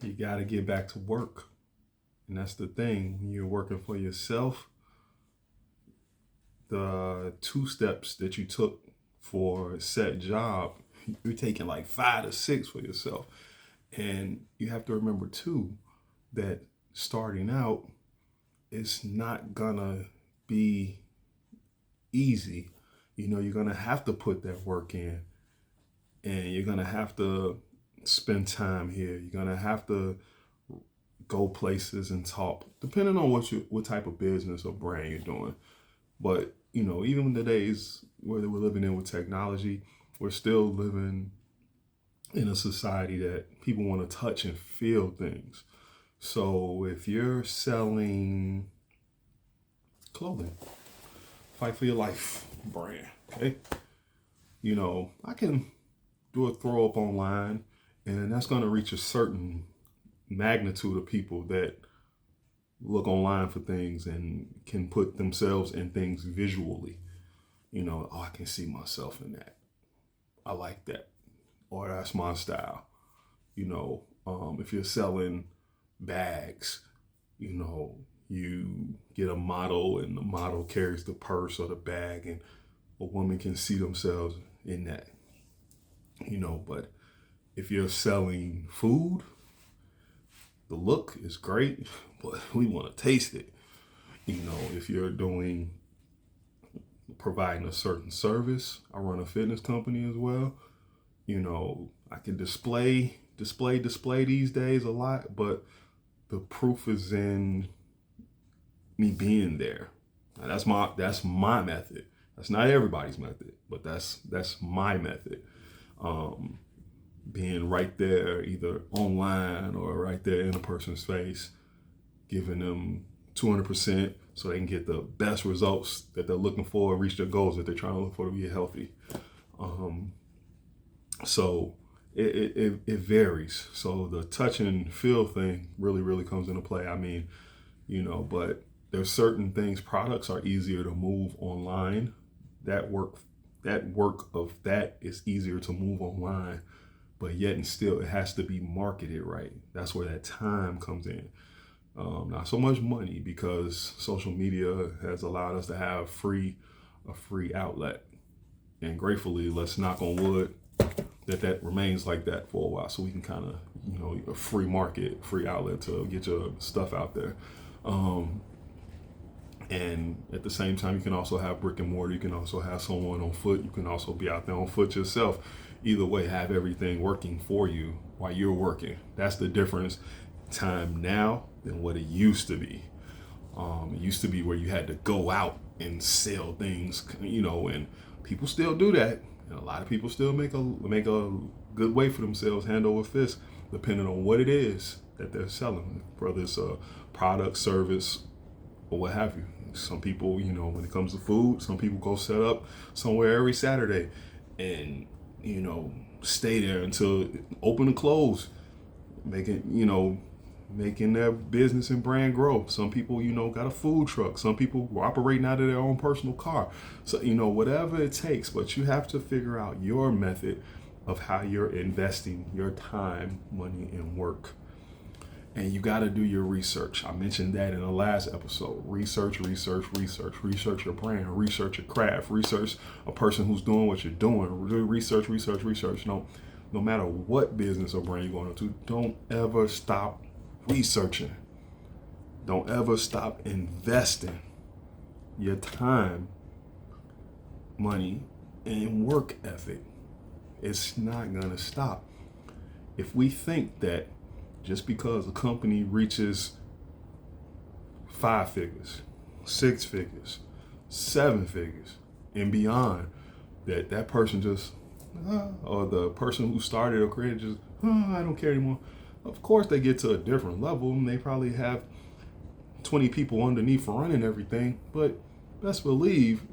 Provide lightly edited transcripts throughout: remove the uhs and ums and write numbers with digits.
You got to get back to work. And that's the thing. When you're working for yourself, the two steps that you took for a set job, you're taking like 5 to 6 for yourself. And you have to remember too that starting out, it's not gonna be easy. You're gonna have to put that work in, and you're gonna have to spend time here. You're gonna have to go places and talk, depending on what type of business or brand you're doing. But even in the days where we're living in with technology, we're still living in a society that people want to touch and feel things. So if you're selling clothing, Fight for Your Life brand, okay? I can do a throw up online, and that's going to reach a certain magnitude of people that look online for things and can put themselves in things visually. Oh, I can see myself in that. I like that. Or that's my style. If you're selling bags, you get a model and the model carries the purse or the bag, and a woman can see themselves in that. But if you're selling food, the look is great, but we want to taste it. If you're providing a certain service, I run a fitness company as well. I can display these days a lot, but the proof is in me being there. Now, that's my method. That's not everybody's method, but that's my method. Being right there, either online or right there in a person's face, giving them 200% so they can get the best results that they're looking for, reach their goals that they're trying to look for to be healthy. So it varies. So the touch and feel thing really comes into play. But there's certain things, products are easier to move online. That work of that is easier to move online, but yet and still it has to be marketed right. That's where that time comes in. Not so much money, because social media has allowed us to have a free outlet, and gratefully, let's knock on wood that remains like that for a while, so we can kind of a free market, free outlet to get your stuff out there. And at the same time, you can also have brick and mortar. You can also have someone on foot. You can also be out there on foot yourself. Either way, have everything working for you while you're working. That's the difference time now than what it used to be. It used to be where you had to go out and sell things, and people still do that. And a lot of people still make a good way for themselves, hand over fist, depending on what it is that they're selling, whether it's a product, service, or what have you. Some people, when it comes to food, some people go set up somewhere every Saturday and, stay there until open and close, making their business and brand grow. Some people, got a food truck. Some people are operating out of their own personal car. So, whatever it takes, but you have to figure out your method of how you're investing your time, money, and work. And you got to do your research. I mentioned that in the last episode. Research your brand, research your craft, research a person who's doing what you're doing. Research. No matter what business or brand you're going into, don't ever stop researching. Don't ever stop investing your time, money, and work ethic. It's not going to stop. If we think that just because a company reaches 5 figures, 6 figures, 7 figures, and beyond, that person just, or the person who started or created just, I don't care anymore. Of course, they get to a different level, and they probably have 20 people underneath for running everything, but best believe,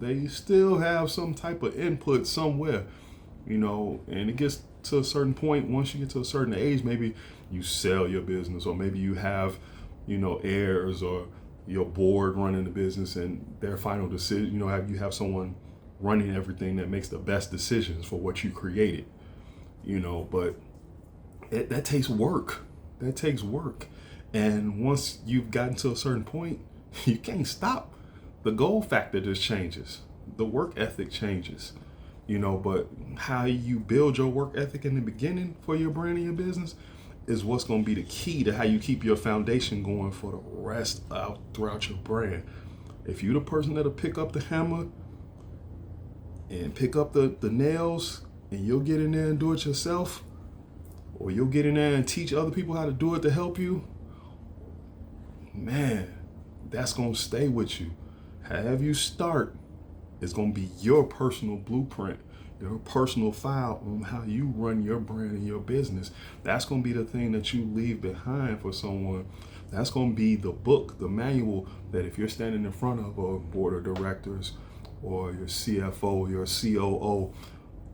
they still have some type of input somewhere, and it gets to a certain point. Once you get to a certain age, maybe you sell your business, or maybe you have, heirs, or your board running the business, and their final decision, you have someone running everything that makes the best decisions for what you created, but that takes work. That takes work. And once you've gotten to a certain point, you can't stop. The goal factor just changes. The work ethic changes. But how you build your work ethic in the beginning for your brand and your business is what's going to be the key to how you keep your foundation going for the rest out throughout your brand. If you're the person that'll pick up the hammer and pick up the nails, and you'll get in there and do it yourself, or you'll get in there and teach other people how to do it to help you, man, that's going to stay with you. However you start, it's going to be your personal blueprint, your personal file on how you run your brand and your business. That's going to be the thing that you leave behind for someone. That's going to be the book, the manual, that if you're standing in front of a board of directors or your CFO, your COO,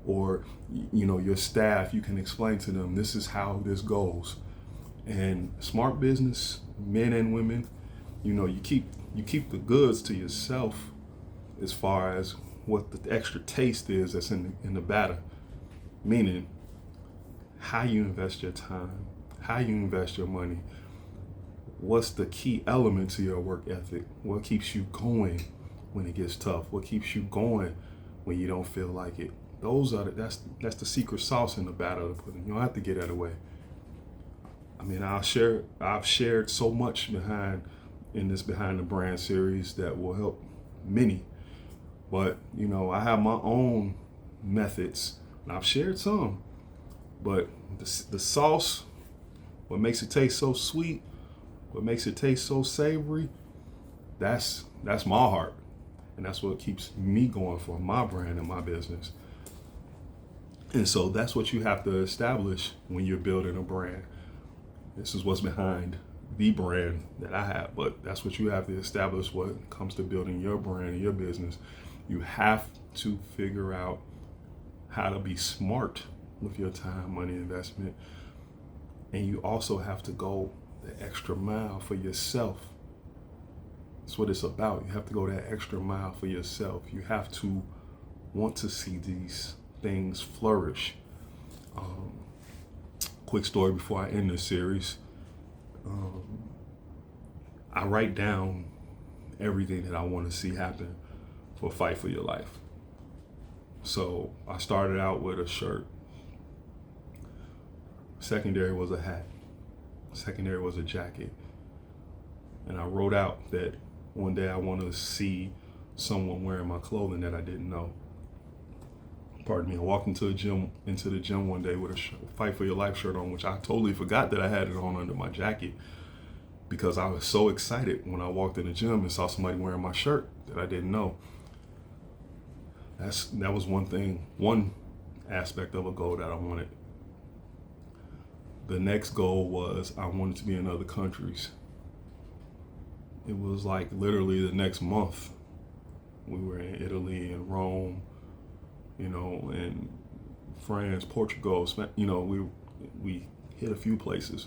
or your staff, you can explain to them, this is how this goes. And smart business, men and women, you keep the goods to yourself as far as what the extra taste is that's in the batter. Meaning how you invest your time, how you invest your money, what's the key element to your work ethic, what keeps you going when it gets tough, what keeps you going when you don't feel like it. That's the secret sauce in the batter of the pudding. You don't have to get that away. I mean, I've shared so much behind the brand series that will help many. But, I have my own methods, and I've shared some. But the sauce, what makes it taste so sweet, what makes it taste so savory, that's my heart. And that's what keeps me going for my brand and my business. And so that's what you have to establish when you're building a brand. This is what's behind the brand that I have, but that's what you have to establish when it comes to building your brand and your business. You have to figure out how to be smart with your time, money, investment. And you also have to go the extra mile for yourself. That's what it's about. You have to go that extra mile for yourself. You have to want to see these things flourish. Quick story before I end this series. I write down everything that I want to see happen for Fight for Your Life. So I started out with a shirt. Secondary was a hat. Secondary was a jacket. And I wrote out that one day I want to see someone wearing my clothing that I didn't know. Pardon me. I walked into the gym one day with a Fight for Your Life shirt on, which I totally forgot that I had it on under my jacket, because I was so excited when I walked in the gym and saw somebody wearing my shirt that I didn't know. That was one aspect of a goal that I wanted. The next goal was I wanted to be in other countries. It was like literally the next month. We were in Italy and Rome, and France, Portugal, we hit a few places.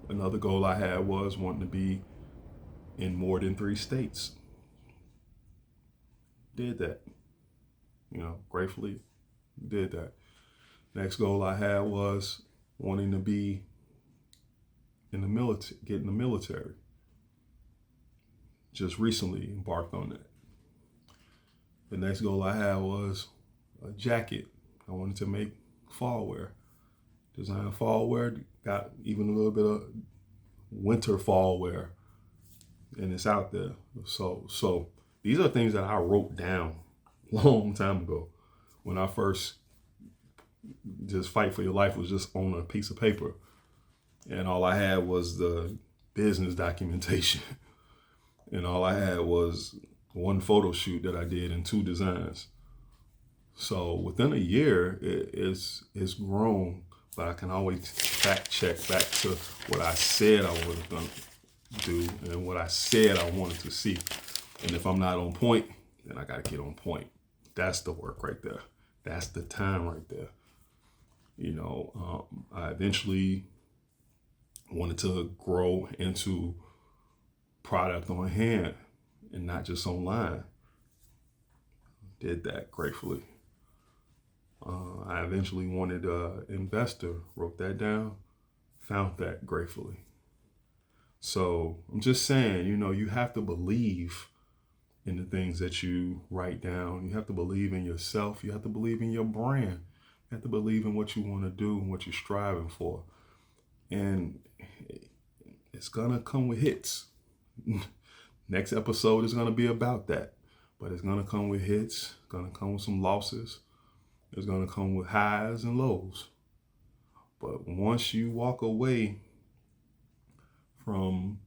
Another goal I had was wanting to be in more than 3 states. Did that. Gratefully did that. Next goal I had was wanting to be in the military, get in the military. Just recently embarked on that. The next goal I had was a jacket. I wanted to make fall wear. Design fall wear, got even a little bit of winter fall wear, and it's out there. So these are things that I wrote down a long time ago when I first just Fight for Your Life was just on a piece of paper. And all I had was the business documentation. And all I had was one photo shoot that I did and 2 designs. So within a year, it's grown, but I can always fact check back to what I said I was going to do and what I said I wanted to see. And if I'm not on point, then I got to get on point. That's the work right there. That's the time right there. I eventually wanted to grow into product on hand and not just online. Did that gratefully. I eventually wanted an investor, wrote that down, found that gratefully. So I'm just saying, you have to believe in the things that you write down. You have to believe in yourself. You have to believe in your brand. You have to believe in what you want to do and what you're striving for. And it's going to come with hits. Next episode is going to be about that. But it's going to come with hits. It's going to come with some losses. It's going to come with highs and lows. But once you walk away from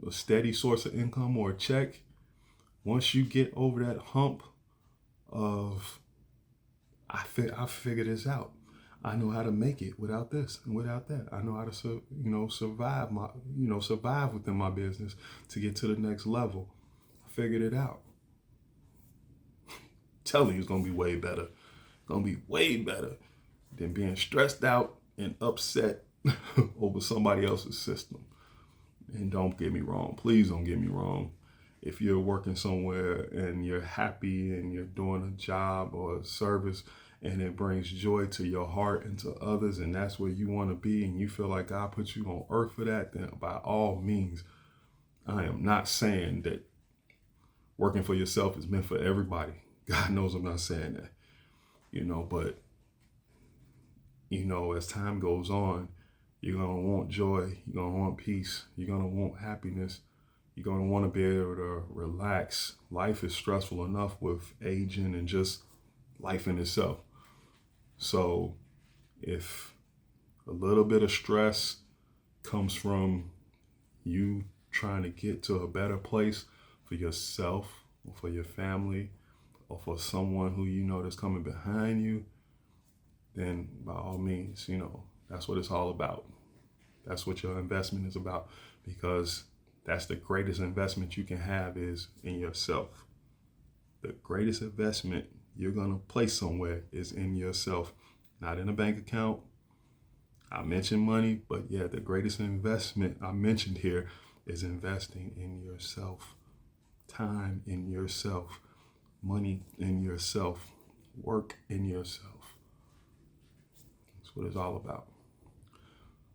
a steady source of income or a check, once you get over that hump of, I figured this out. I know how to make it without this and without that. I know how to, survive within my business to get to the next level. I figured it out. Telling you it's going to be way better. Going to be way better than being stressed out and upset over somebody else's system. And don't get me wrong. Please don't get me wrong. If you're working somewhere and you're happy and you're doing a job or a service and it brings joy to your heart and to others, and that's where you want to be, and you feel like God put you on earth for that, then by all means, I am not saying that working for yourself is meant for everybody. God knows I'm not saying that, but, as time goes on, you're going to want joy. You're going to want peace. You're going to want happiness. You're going to want to be able to relax. Life is stressful enough with aging and just life in itself. So if a little bit of stress comes from you trying to get to a better place for yourself or for your family or for someone who that's coming behind you, then by all means, that's what it's all about. That's what your investment is about, because that's the greatest investment you can have is in yourself. The greatest investment you're going to place somewhere is in yourself, not in a bank account. I mentioned money, but yeah, the greatest investment I mentioned here is investing in yourself. Time in yourself, money in yourself, work in yourself. That's what it's all about.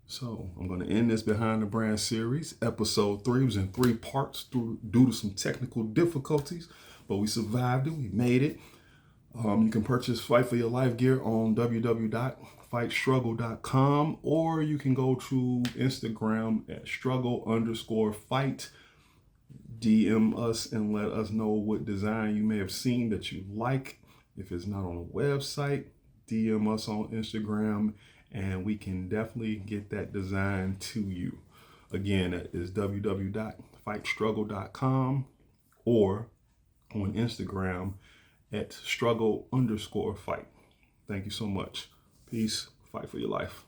So I'm going to end this Behind the Brand series. Episode 3 was in 3 parts due to some technical difficulties, but we survived it. We made it. You can purchase Fight for Your Life gear on www.fightstruggle.com, or you can go to Instagram at struggle_fight. DM us and let us know what design you may have seen that you like. If it's not on a website, DM us on Instagram, and we can definitely get that design to you. Again, that is www.fightstruggle.com or on Instagram at struggle_fight. Thank you so much. Peace. Fight for your life.